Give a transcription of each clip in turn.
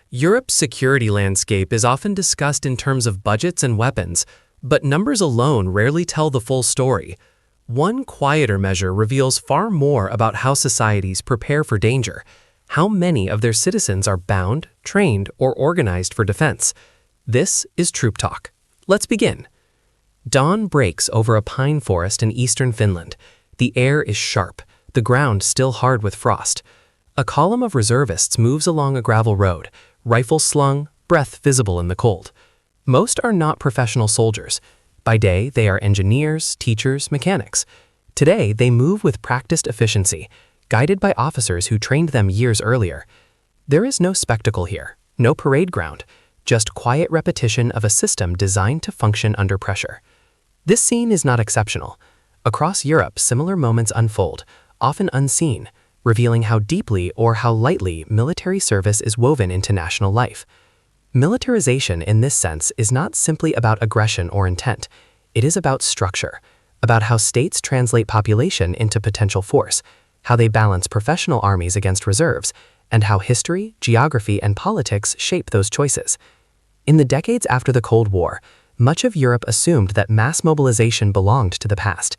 Europe's security landscape is often discussed in terms of budgets and weapons, but numbers alone rarely tell the full story. One quieter measure reveals far more about how societies prepare for danger, how many of their citizens are bound, trained, or organized for defense. This is TroopTalk. Let's begin. Dawn breaks over a pine forest in eastern Finland. The air is sharp, the ground still hard with frost. A column of reservists moves along a gravel road, rifles slung, breath visible in the cold. Most are not professional soldiers. By day, they are engineers, teachers, mechanics. Today, they move with practiced efficiency, guided by officers who trained them years earlier. There is no spectacle here, no parade ground, just quiet repetition of a system designed to function under pressure. This scene is not exceptional. Across Europe, similar moments unfold, often unseen, revealing how deeply or how lightly military service is woven into national life. Militarization in this sense is not simply about aggression or intent. It is about structure, about how states translate population into potential force, how they balance professional armies against reserves, and how history, geography, and politics shape those choices. In the decades after the Cold War, much of Europe assumed that mass mobilization belonged to the past.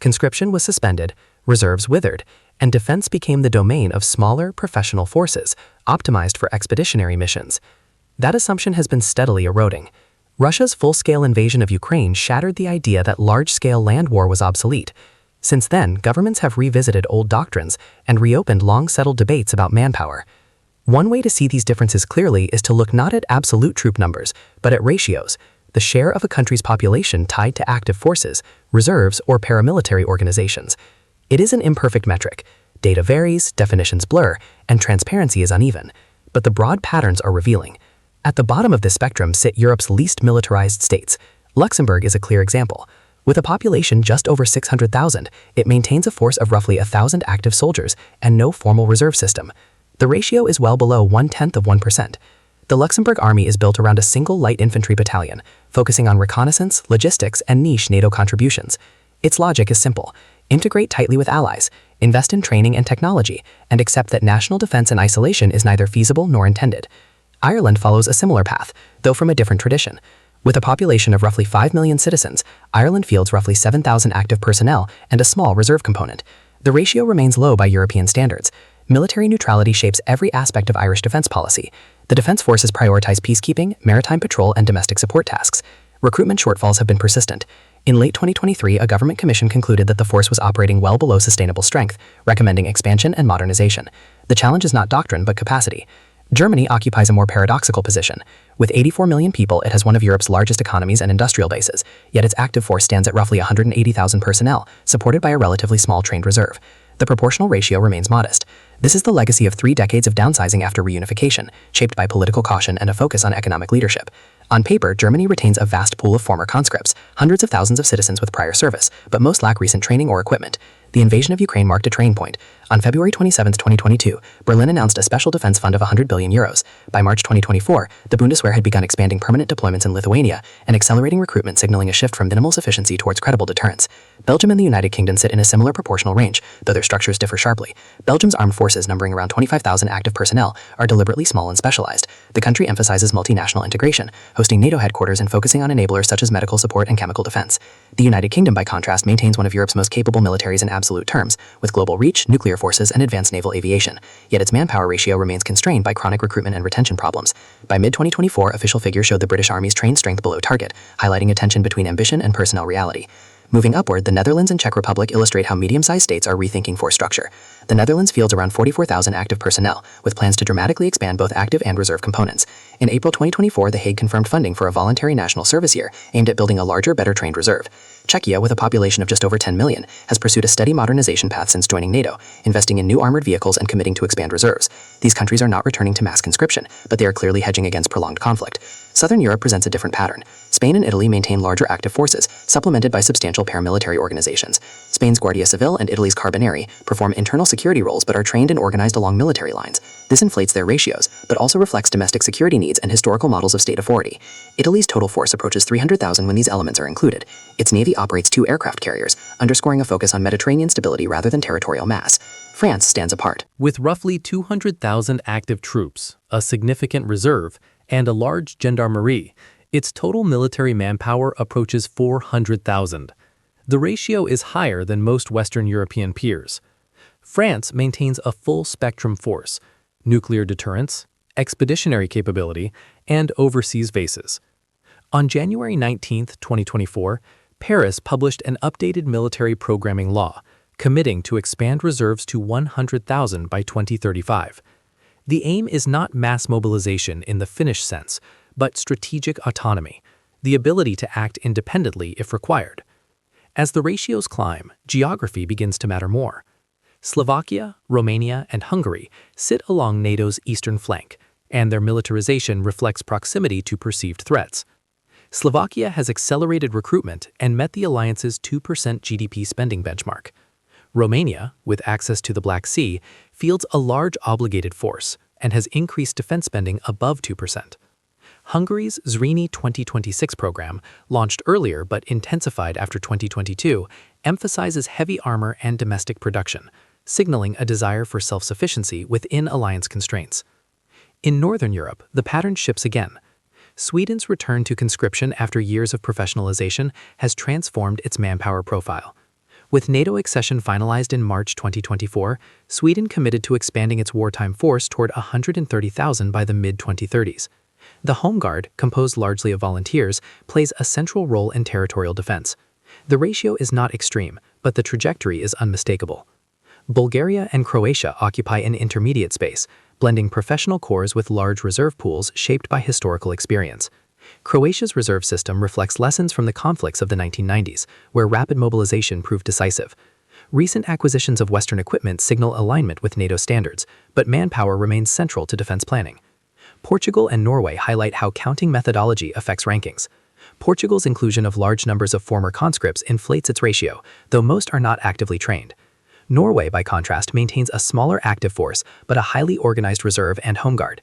Conscription was suspended, reserves withered, and defense became the domain of smaller, professional forces, optimized for expeditionary missions. That assumption has been steadily eroding. Russia's full-scale invasion of Ukraine shattered the idea that large-scale land war was obsolete. Since then, governments have revisited old doctrines and reopened long-settled debates about manpower. One way to see these differences clearly is to look not at absolute troop numbers, but at ratios, the share of a country's population tied to active forces, reserves, or paramilitary organizations. It is an imperfect metric. Data varies, definitions blur, and transparency is uneven. But the broad patterns are revealing. At the bottom of this spectrum sit Europe's least militarized states. Luxembourg is a clear example. With a population just over 600,000, it maintains a force of roughly 1,000 active soldiers and no formal reserve system. The ratio is well below 0.1%. The Luxembourg army is built around a single light infantry battalion, focusing on reconnaissance, logistics, and niche NATO contributions. Its logic is simple. Integrate tightly with allies, invest in training and technology, and accept that national defense in isolation is neither feasible nor intended. Ireland follows a similar path, though from a different tradition. With a population of roughly 5 million citizens, Ireland fields roughly 7,000 active personnel and a small reserve component. The ratio remains low by European standards. Military neutrality shapes every aspect of Irish defense policy. The defense forces prioritize peacekeeping, maritime patrol, and domestic support tasks. Recruitment shortfalls have been persistent. In late 2023, a government commission concluded that the force was operating well below sustainable strength, recommending expansion and modernization. The challenge is not doctrine but capacity. Germany occupies a more paradoxical position. With 84 million people, it has one of Europe's largest economies and industrial bases, yet its active force stands at roughly 180,000 personnel, supported by a relatively small trained reserve. The proportional ratio remains modest. This is the legacy of 3 decades of downsizing after reunification, shaped by political caution and a focus on economic leadership. On paper, Germany retains a vast pool of former conscripts, hundreds of thousands of citizens with prior service, but most lack recent training or equipment. The invasion of Ukraine marked a turning point. On February 27, 2022, Berlin announced a special defense fund of 100 billion euros. By March 2024, the Bundeswehr had begun expanding permanent deployments in Lithuania and accelerating recruitment, signaling a shift from minimal sufficiency towards credible deterrence. Belgium and the United Kingdom sit in a similar proportional range, though their structures differ sharply. Belgium's armed forces, numbering around 25,000 active personnel, are deliberately small and specialized. The country emphasizes multinational integration, hosting NATO headquarters and focusing on enablers such as medical support and chemical defense. The United Kingdom, by contrast, maintains one of Europe's most capable militaries in absolute terms, with global reach, nuclear forces, and advanced naval aviation. Yet its manpower ratio remains constrained by chronic recruitment and retention problems. By mid-2024, official figures showed the British Army's trained strength below target, highlighting a tension between ambition and personnel reality. Moving upward, the Netherlands and Czech Republic illustrate how medium-sized states are rethinking force structure. The Netherlands fields around 44,000 active personnel, with plans to dramatically expand both active and reserve components. In April 2024, The Hague confirmed funding for a voluntary national service year aimed at building a larger, better-trained reserve. Czechia, with a population of just over 10 million, has pursued a steady modernization path since joining NATO, investing in new armored vehicles and committing to expand reserves. These countries are not returning to mass conscription, but they are clearly hedging against prolonged conflict. Southern Europe presents a different pattern. Spain and Italy maintain larger active forces, supplemented by substantial paramilitary organizations. Spain's Guardia Civil and Italy's Carabinieri perform internal security roles but are trained and organized along military lines. This inflates their ratios, but also reflects domestic security needs and historical models of state authority. Italy's total force approaches 300,000 when these elements are included. Its navy operates 2 aircraft carriers, underscoring a focus on Mediterranean stability rather than territorial mass. France stands apart. With roughly 200,000 active troops, a significant reserve, and a large gendarmerie, its total military manpower approaches 400,000. The ratio is higher than most Western European peers. France maintains a full-spectrum force, nuclear deterrence, expeditionary capability, and overseas bases. On January 19, 2024, Paris published an updated military programming law, committing to expand reserves to 100,000 by 2035. The aim is not mass mobilization in the Finnish sense, but strategic autonomy, the ability to act independently if required. As the ratios climb, geography begins to matter more. Slovakia, Romania, and Hungary sit along NATO's eastern flank, and their militarization reflects proximity to perceived threats. Slovakia has accelerated recruitment and met the alliance's 2% GDP spending benchmark. Romania, with access to the Black Sea, fields a large obligated force and has increased defense spending above 2%. Hungary's Zrínyi 2026 program, launched earlier but intensified after 2022, emphasizes heavy armor and domestic production, signaling a desire for self-sufficiency within alliance constraints. In Northern Europe, the pattern shifts again. Sweden's return to conscription after years of professionalization has transformed its manpower profile. With NATO accession finalized in March 2024, Sweden committed to expanding its wartime force toward 130,000 by the mid-2030s. The Home Guard, composed largely of volunteers, plays a central role in territorial defense. The ratio is not extreme, but the trajectory is unmistakable. Bulgaria and Croatia occupy an intermediate space, blending professional corps with large reserve pools shaped by historical experience. Croatia's reserve system reflects lessons from the conflicts of the 1990s, where rapid mobilization proved decisive. Recent acquisitions of Western equipment signal alignment with NATO standards, but manpower remains central to defense planning. Portugal and Norway highlight how counting methodology affects rankings. Portugal's inclusion of large numbers of former conscripts inflates its ratio, though most are not actively trained. Norway, by contrast, maintains a smaller active force but a highly organized reserve and home guard.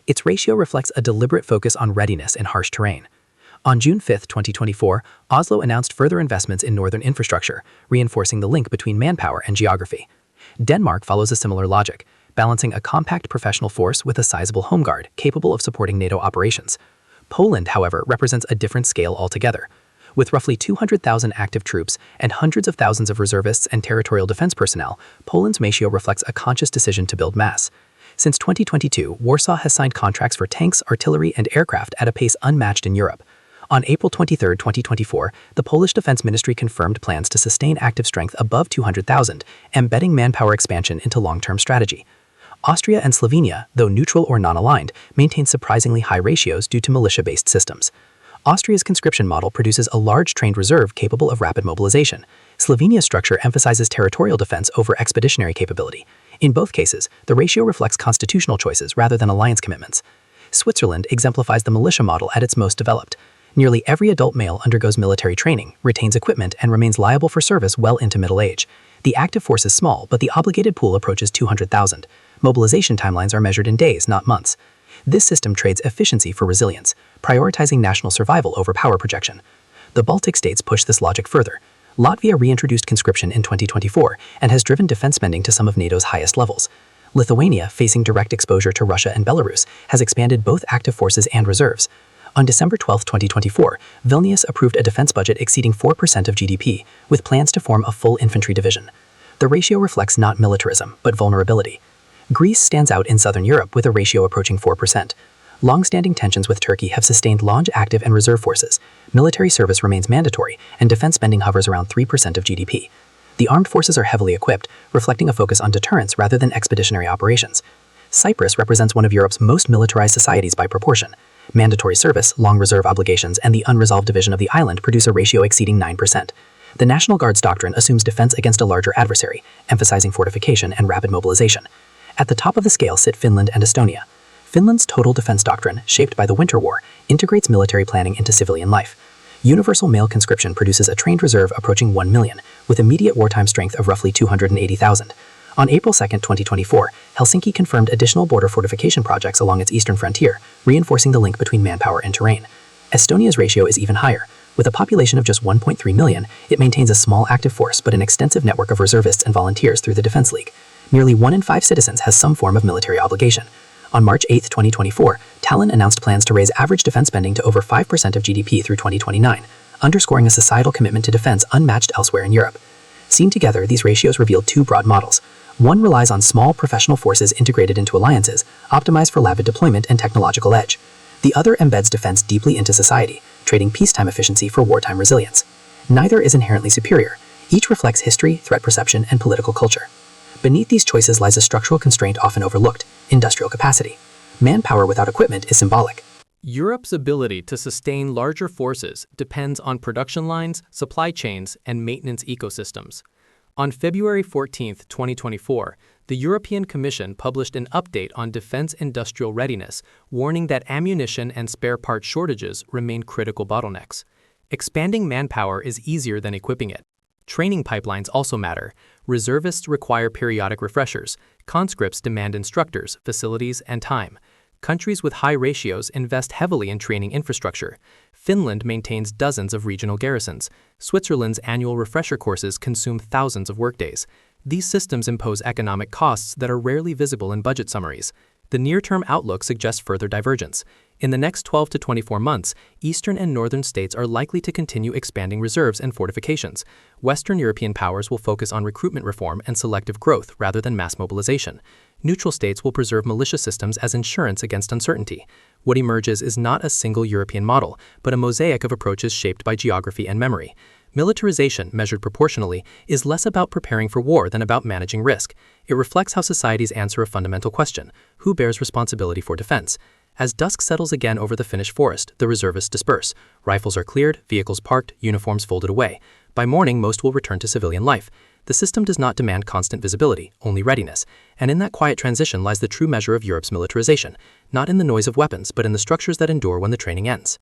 Its ratio reflects a deliberate focus on readiness in harsh terrain. On June 5, 2024, Oslo announced further investments in northern infrastructure, reinforcing the link between manpower and geography. Denmark follows a similar logic, balancing a compact professional force with a sizable home guard capable of supporting NATO operations. Poland, however, represents a different scale altogether. With roughly 200,000 active troops and hundreds of thousands of reservists and territorial defense personnel, Poland's ratio reflects a conscious decision to build mass. Since 2022, Warsaw has signed contracts for tanks, artillery, and aircraft at a pace unmatched in Europe. On April 23, 2024, the Polish Defense Ministry confirmed plans to sustain active strength above 200,000, embedding manpower expansion into long-term strategy. Austria and Slovenia, though neutral or non-aligned, maintain surprisingly high ratios due to militia-based systems. Austria's conscription model produces a large trained reserve capable of rapid mobilization. Slovenia's structure emphasizes territorial defense over expeditionary capability. In both cases, the ratio reflects constitutional choices rather than alliance commitments. Switzerland exemplifies the militia model at its most developed. Nearly every adult male undergoes military training, retains equipment, and remains liable for service well into middle age. The active force is small, but the obligated pool approaches 200,000. Mobilization timelines are measured in days, not months. This system trades efficiency for resilience, prioritizing national survival over power projection. The Baltic states push this logic further. Latvia reintroduced conscription in 2024 and has driven defense spending to some of NATO's highest levels. Lithuania, facing direct exposure to Russia and Belarus, has expanded both active forces and reserves. On December 12, 2024, Vilnius approved a defense budget exceeding 4% of GDP, with plans to form a full infantry division. The ratio reflects not militarism, but vulnerability. Greece stands out in southern Europe with a ratio approaching 4%. Long-standing tensions with Turkey have sustained large active and reserve forces. Military service remains mandatory, and defense spending hovers around 3% of GDP. The armed forces are heavily equipped, reflecting a focus on deterrence rather than expeditionary operations. Cyprus represents one of Europe's most militarized societies by proportion. Mandatory service, long reserve obligations, and the unresolved division of the island produce a ratio exceeding 9%. The National Guard's doctrine assumes defense against a larger adversary, emphasizing fortification and rapid mobilization. At the top of the scale sit Finland and Estonia. Finland's total defense doctrine, shaped by the Winter War, integrates military planning into civilian life. Universal male conscription produces a trained reserve approaching 1 million, with immediate wartime strength of roughly 280,000. On April 2, 2024, Helsinki confirmed additional border fortification projects along its eastern frontier, reinforcing the link between manpower and terrain. Estonia's ratio is even higher. With a population of just 1.3 million, it maintains a small active force but an extensive network of reservists and volunteers through the Defense League. Nearly 1 in 5 citizens has some form of military obligation. On March 8, 2024, Tallinn announced plans to raise average defense spending to over 5% of GDP through 2029, underscoring a societal commitment to defense unmatched elsewhere in Europe. Seen together, these ratios reveal two broad models. One relies on small professional forces integrated into alliances, optimized for rapid deployment and technological edge. The other embeds defense deeply into society, trading peacetime efficiency for wartime resilience. Neither is inherently superior. Each reflects history, threat perception, and political culture. Beneath these choices lies a structural constraint often overlooked: industrial capacity. Manpower without equipment is symbolic. Europe's ability to sustain larger forces depends on production lines, supply chains, and maintenance ecosystems. On February 14, 2024, the European Commission published an update on defense industrial readiness, warning that ammunition and spare part shortages remain critical bottlenecks. Expanding manpower is easier than equipping it. Training pipelines also matter. Reservists require periodic refreshers. Conscripts demand instructors, facilities, and time. Countries with high ratios invest heavily in training infrastructure. Finland maintains dozens of regional garrisons. Switzerland's annual refresher courses consume thousands of workdays. These systems impose economic costs that are rarely visible in budget summaries. The near-term outlook suggests further divergence. In the next 12 to 24 months, eastern and northern states are likely to continue expanding reserves and fortifications. Western European powers will focus on recruitment reform and selective growth rather than mass mobilization. Neutral states will preserve militia systems as insurance against uncertainty. What emerges is not a single European model, but a mosaic of approaches shaped by geography and memory. Militarization, measured proportionally, is less about preparing for war than about managing risk. It reflects how societies answer a fundamental question: who bears responsibility for defense? As dusk settles again over the Finnish forest, the reservists disperse. Rifles are cleared, vehicles parked, uniforms folded away. By morning, most will return to civilian life. The system does not demand constant visibility, only readiness. And in that quiet transition lies the true measure of Europe's militarization, not in the noise of weapons, but in the structures that endure when the training ends.